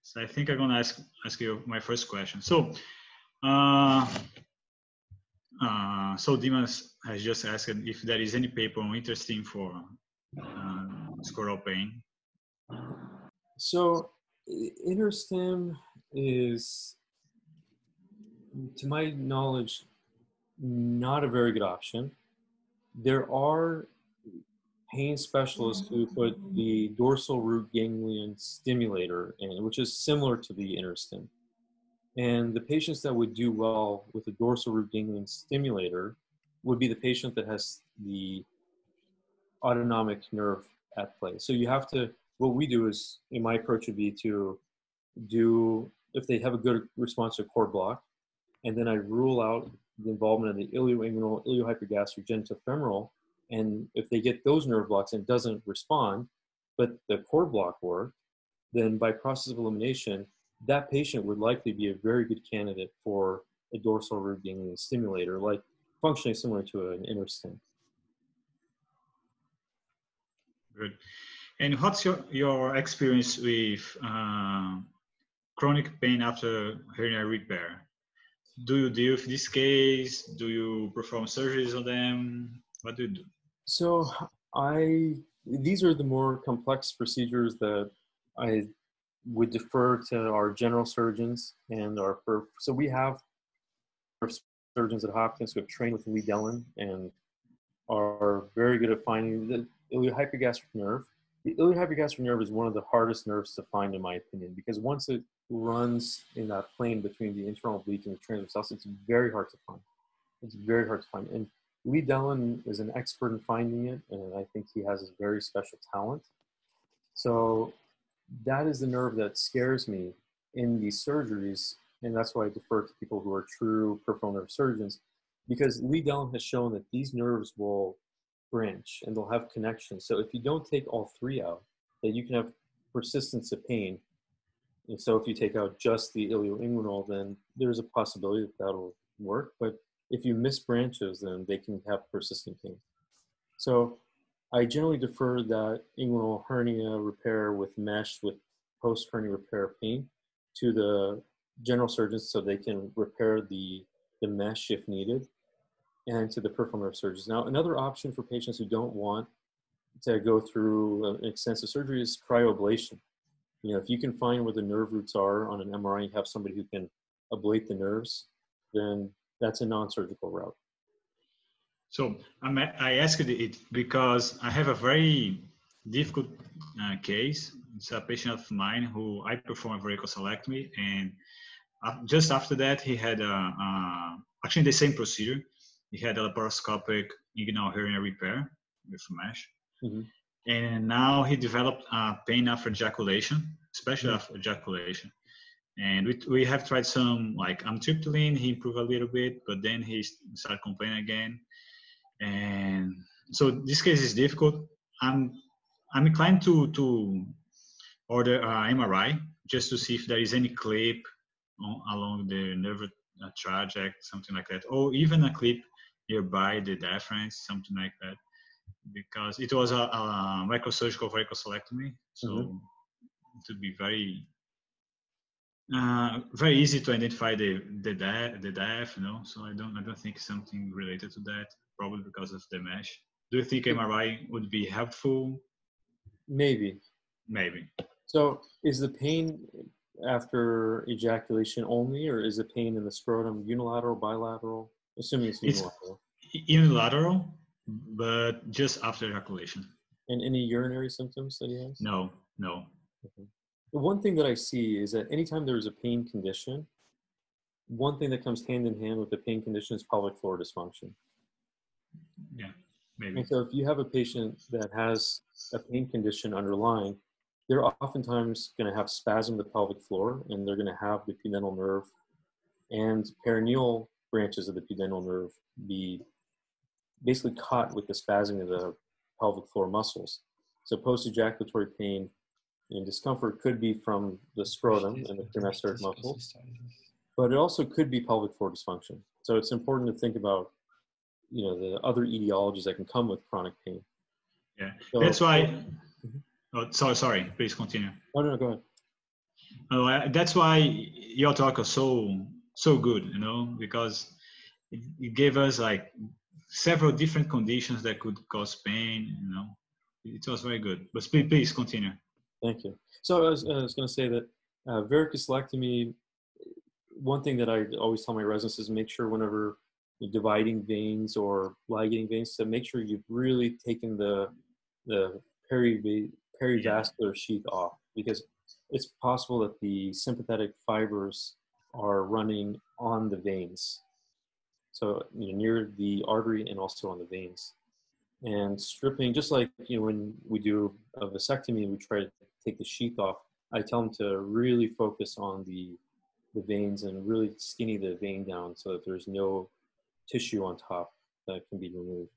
So I think I'm gonna ask you my first question. So, so Dimas has just asked if there is any paper interesting for scrotal pain. So, InterStim is, to my knowledge, not a very good option. There are pain specialists who put the dorsal root ganglion stimulator in, which is similar to the InterStim. And the patients that would do well with the dorsal root ganglion stimulator would be the patient that has the autonomic nerve at play. So you have to, what we do is, in my approach would be to do, if they have a good response to a cord block, and then I rule out the involvement of the ilioinguinal iliohypogastric genitofemoral. And if they get those nerve blocks and it doesn't respond, but the cord block worked, then by process of elimination, that patient would likely be a very good candidate for a dorsal root ganglion stimulator, like functionally similar to an InterStim. Good. And what's your experience with chronic pain after hernia repair? Do you deal with this case? Do you perform surgeries on them? What do you do? So these are the more complex procedures that I would defer to our general surgeons and so we have surgeons at Hopkins who have trained with Lee Dellon and are very good at finding the iliohypogastric nerve. The iliohypogastric nerve is one of the hardest nerves to find, in my opinion, because once it runs in that plane between the internal oblique and the transversalis, it's very hard to find. It's very hard to find. And Lee Dellon is an expert in finding it, and I think he has a very special talent. So that is the nerve that scares me in these surgeries, and that's why I defer to people who are true peripheral nerve surgeons, because Lee Dellon has shown that these nerves will branch and they'll have connections. So if you don't take all three out, that you can have persistence of pain And so if you take out just the ilioinguinal, then there's a possibility that that'll work. But if you miss branches, then they can have persistent pain. So I generally defer that inguinal hernia repair with mesh with post-hernia repair pain to the general surgeons so they can repair the mesh if needed, and to the peripheral nerve surgeons. Now, another option for patients who don't want to go through an extensive surgery is cryoablation. You know, if you can find where the nerve roots are on an MRI, you have somebody who can ablate the nerves, then that's a non-surgical route. So I asked it because I have a very difficult case. It's a patient of mine who I performed a varicocelectomy, and just after that, he had actually the same procedure. He had a laparoscopic inguinal hernia repair with mesh. Mm-hmm. And now he developed pain after ejaculation, especially after ejaculation. And we have tried some like amitriptyline, he improved a little bit, but then he started complaining again. And so this case is difficult. I'm inclined to order MRI just to see if there is any clip along the nerve trajectory, something like that, or even a clip nearby the diaphragm, something like that, because it was a microsurgical varicocelectomy, so it would be very easy to identify the diaph, you know. So I don't think something related to that, probably because of the mesh. Do you think MRI would be helpful? Maybe. So is the pain after ejaculation only, or is the pain in the scrotum unilateral, bilateral? Assuming it's unilateral. It's unilateral, but just after ejaculation. And any urinary symptoms that he has? No. Okay. The one thing that I see is that anytime there is a pain condition, one thing that comes hand in hand with the pain condition is pelvic floor dysfunction. Yeah, maybe. And so if you have a patient that has a pain condition underlying, they're oftentimes going to have spasm of the pelvic floor, and they're going to have the pudendal nerve and perineal branches of the pudendal nerve be basically caught with the spasming of the pelvic floor muscles. So post-ejaculatory pain and discomfort could be from the scrotum and the cremaster muscles, but it also could be pelvic floor dysfunction. So it's important to think about, you know, the other etiologies that can come with chronic pain. Yeah, so, that's why. Oh, sorry. Please continue. Oh no, go ahead. Oh, that's why your talk is so good, you know, because it gave us like several different conditions that could cause pain, you know. It was very good. But please continue. Thank you. So I was going to say that varicocelectomy, one thing that I always tell my residents is make sure whenever you're dividing veins or ligating veins, to make sure you've really taken the perivascular sheath off, because it's possible that the sympathetic fibers are running on the veins. So, you know, near the artery and also on the veins. And stripping, just like, you know, when we do a vasectomy, we try to take the sheath off. I tell them to really focus on the veins and really skinny the vein down so that there's no tissue on top that can be removed.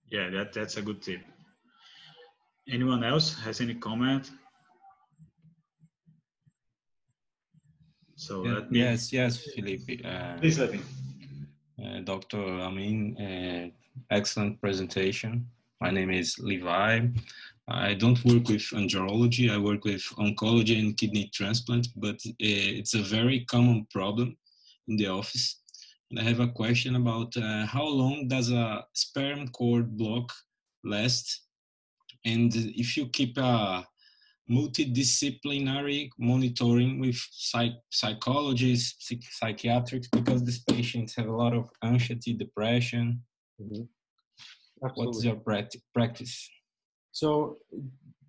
Yeah, that's a good tip. Anyone else has any comment? So yeah, yes, Filipe. Please, Levi. Dr. Amin, excellent presentation. My name is Levi. I don't work with andrology. I work with oncology and kidney transplant, but it's a very common problem in the office. And I have a question about how long does a sperm cord block last? And if you keep a multidisciplinary monitoring with psychologists, psychiatrics, because these patients have a lot of anxiety, depression. Mm-hmm. What's your practice? So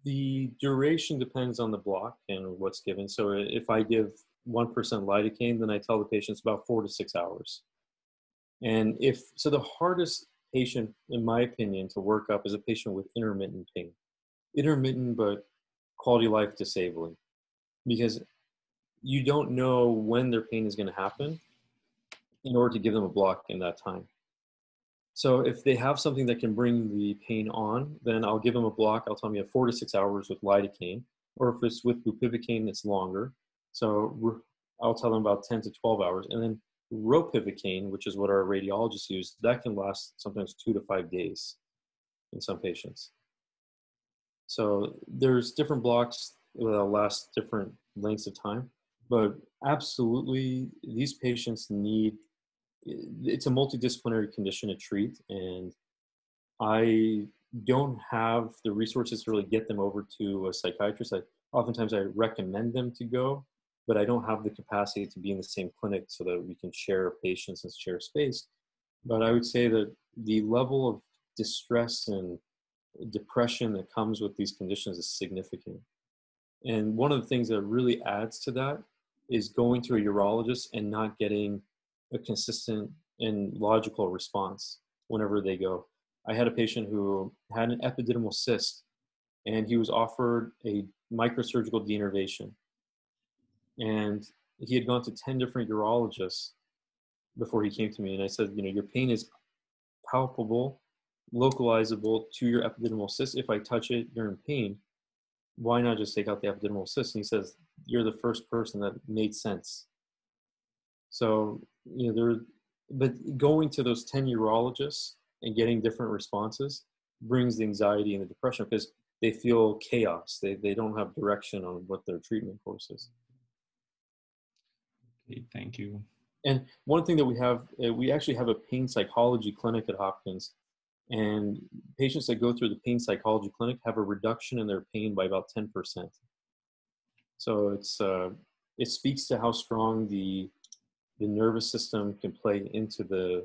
the duration depends on the block and what's given. So if I give 1% lidocaine, then I tell the patients about 4 to 6 hours. And so the hardest patient, in my opinion, to work up is a patient with intermittent pain. Intermittent, but quality of life disabling, because you don't know when their pain is going to happen in order to give them a block in that time. So if they have something that can bring the pain on, then I'll give them a block. I'll tell them you have 4 to 6 hours with lidocaine. or if it's with bupivacaine, it's longer. So I'll tell them about 10 to 12 hours. And then ropivacaine, which is what our radiologists use, that can last sometimes 2 to 5 days in some patients. So there's different blocks that'll last different lengths of time, but absolutely these patients need, it's a multidisciplinary condition to treat, and I don't have the resources to really get them over to a psychiatrist. Oftentimes I recommend them to go, but I don't have the capacity to be in the same clinic so that we can share patients and share space. But I would say that the level of distress and depression that comes with these conditions is significant. And one of the things that really adds to that is going to a urologist and not getting a consistent and logical response whenever they go. I had a patient who had an epididymal cyst, and he was offered a microsurgical denervation. And he had gone to 10 different urologists before he came to me. And I said, you know, your pain is palpable, localizable to your epididymal cyst. If I touch it, you're in pain. Why not just take out the epididymal cyst? And he says, you're the first person that made sense. So, you know, but going to those 10 urologists and getting different responses brings the anxiety and the depression because they feel chaos. They don't have direction on what their treatment course is. Okay, thank you. And one thing that we have, we actually have a pain psychology clinic at Hopkins, and patients that go through the pain psychology clinic have a reduction in their pain by about 10%. So it speaks to how strong the nervous system can play into the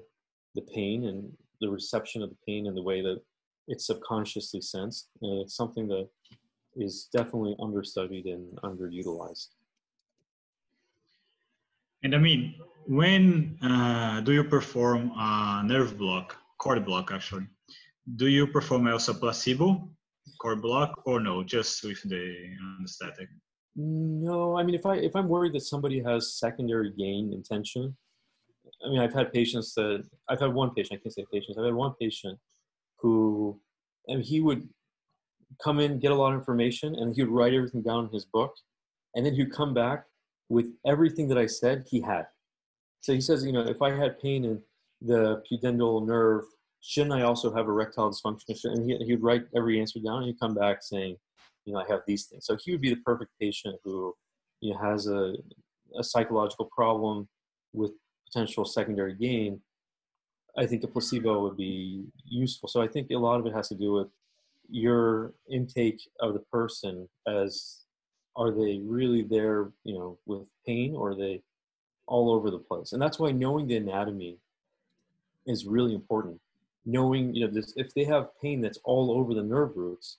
pain and the reception of the pain and the way that it's subconsciously sensed. And it's something that is definitely understudied and underutilized. And I mean, when do you perform a nerve block, cord block actually? Do you perform also placebo, cord block, or no, just with the anesthetic? No, I mean, if I'm worried that somebody has secondary gain intention, I mean, I've had one patient, I can't say patients, I've had one patient who, and he would come in, get a lot of information, and he would write everything down in his book, and then he'd come back with everything that I said he had. So he says, you know, if I had pain in the pudendal nerve, shouldn't I also have erectile dysfunction? And he'd write every answer down, and he'd come back saying, you know, I have these things. So he would be the perfect patient who, you know, has a psychological problem with potential secondary gain. I think the placebo would be useful. So I think a lot of it has to do with your intake of the person, as are they really there, you know, with pain, or are they all over the place? And that's why knowing the anatomy is really important. Knowing, you know, if they have pain that's all over the nerve roots,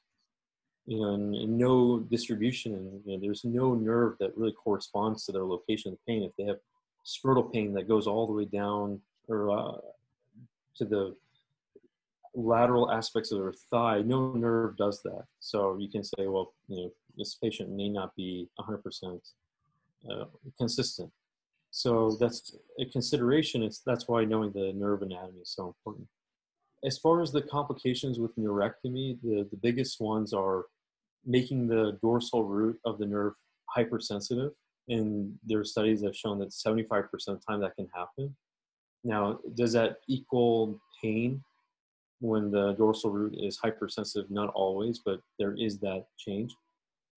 you know, and no distribution, and you know, there's no nerve that really corresponds to their location of pain. If they have scrotal pain that goes all the way down or to the lateral aspects of their thigh, no nerve does that. So you can say, well, you know, this patient may not be 100% consistent. So that's a consideration. That's why knowing the nerve anatomy is so important. As far as the complications with neurectomy, the biggest ones are making the dorsal root of the nerve hypersensitive. And there are studies that have shown that 75% of the time that can happen. Now, does that equal pain when the dorsal root is hypersensitive? Not always, but there is that change.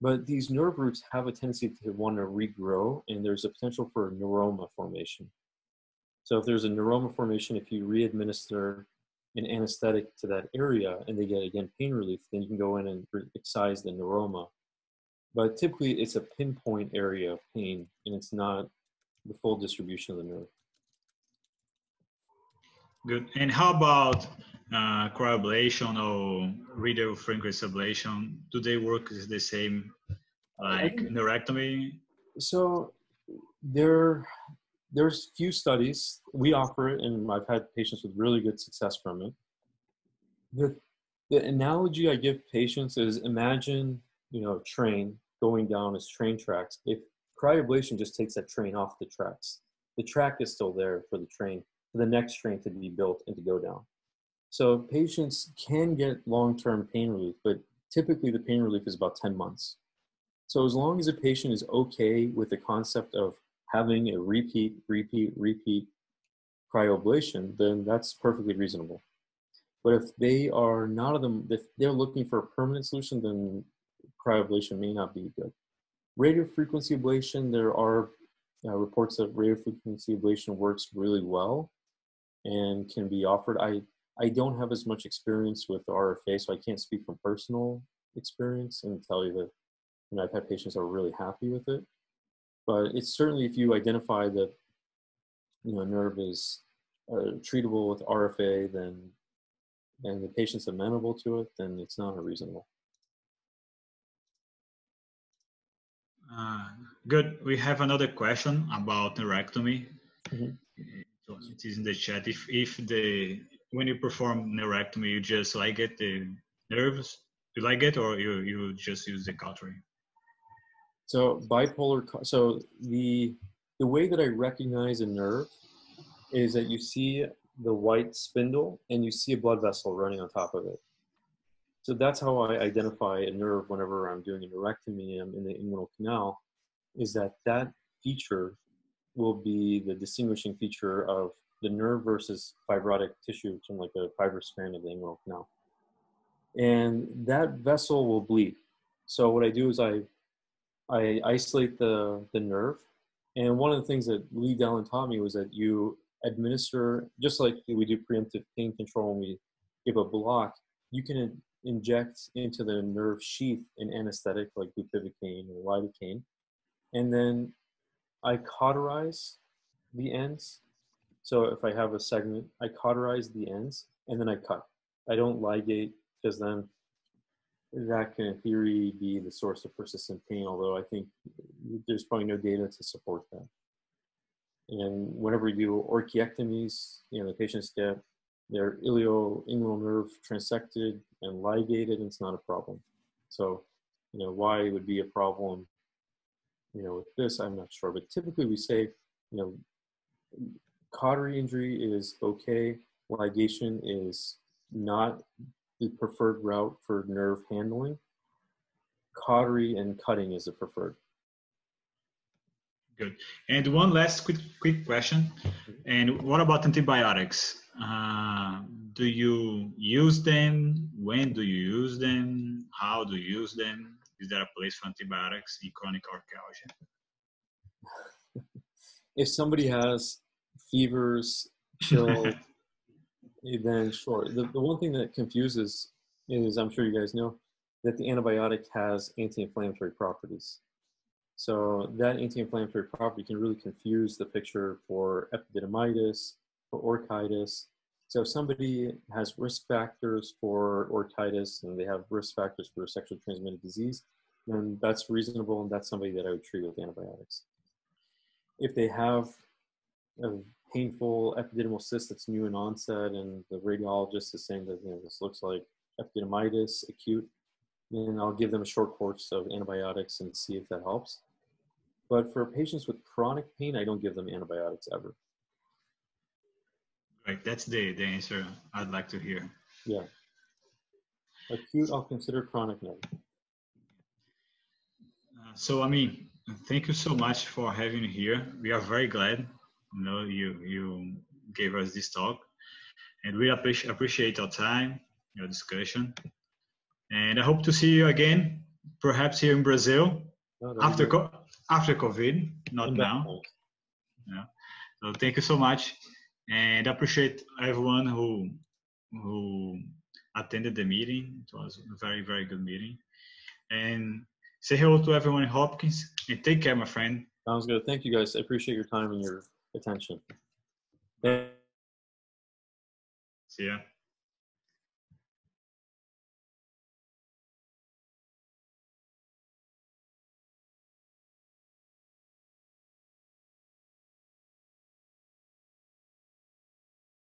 But these nerve roots have a tendency to want to regrow, and there's a potential for neuroma formation. So if there's a neuroma formation, if you re-administer an anesthetic to that area and they get, again, pain relief, then you can go in and excise the neuroma. But typically it's a pinpoint area of pain, and it's not the full distribution of the nerve. Good. And how about cryoablation or radio frequency ablation? Do they work the same like neurectomy? So there's few studies. We offer it, and I've had patients with really good success from it. The analogy I give patients is, imagine, you know, a train going down its train tracks. If cryoablation just takes that train off the tracks, the track is still there for the train, for the next train to be built and to go down. So patients can get long-term pain relief, but typically the pain relief is about 10 months. So as long as a patient is okay with the concept of having a repeat cryoablation, then that's perfectly reasonable. But if they are not if they're looking for a permanent solution, then cryoablation may not be good. Radiofrequency ablation, there are reports that radiofrequency ablation works really well and can be offered. I don't have as much experience with RFA, so I can't speak from personal experience and tell you that I've had patients that are really happy with it. But it's certainly, if you identify that a nerve is treatable with RFA, and the patient's amenable to it, then it's not unreasonable. Good. We have another question about neurectomy. Mm-hmm. So it is in the chat. If when you perform neurectomy, you just ligate the nerves, you ligate, or you just use the cautery? So so the way that I recognize a nerve is that you see the white spindle and you see a blood vessel running on top of it. So that's how I identify a nerve whenever I'm doing a neurectomy in the inguinal canal, is that feature will be the distinguishing feature of the nerve versus fibrotic tissue, from like a fibrous strand of the inguinal canal. And that vessel will bleed. So what I do is I isolate the nerve. And one of the things that Lee Dallin taught me was that you administer, just like we do preemptive pain control when we give a block, you can inject into the nerve sheath an anesthetic like bupivacaine or lidocaine, and then I cauterize the ends. So if I have a segment, I cauterize the ends and then I cut. I don't ligate, because then that can in theory be the source of persistent pain, although I think there's probably no data to support that. And whenever you do orchiectomies, the patients get their ilioinguinal nerve transected and ligated, and it's not a problem. So, why it would be a problem, with this, I'm not sure. But typically we say, cautery injury is okay. Ligation is not the preferred route for nerve handling. Cautery and cutting is the preferred. Good. And one last quick question. And what about antibiotics? Do you use them? When do you use them? How do you use them? Is there a place for antibiotics in chronic orchialgia? If somebody has fevers, chills, then sure. The one thing that confuses is, I'm sure you guys know, that the antibiotic has anti-inflammatory properties. So that anti-inflammatory property can really confuse the picture for epididymitis, for orchitis. So if somebody has risk factors for orchitis and they have risk factors for sexually transmitted disease, then that's reasonable, and that's somebody that I would treat with antibiotics. If they have a painful epididymal cyst that's new in onset and the radiologist is saying that this looks like epididymitis, acute, then I'll give them a short course of antibiotics and see if that helps. But for patients with chronic pain, I don't give them antibiotics ever. Right, that's the answer I'd like to hear. Yeah. Acute, I'll consider. Chronic, no. So, Amin, thank you so much for having you here. We are very glad, you gave us this talk, and we appreciate your time, your discussion, and I hope to see you again, perhaps here in Brazil after COVID, not now. Yeah. So thank you so much, and I appreciate everyone who attended the meeting. It was a very, very good meeting. And say hello to everyone in Hopkins, and take care, my friend. Sounds good. Thank you, guys. I appreciate your time and your attention. See ya.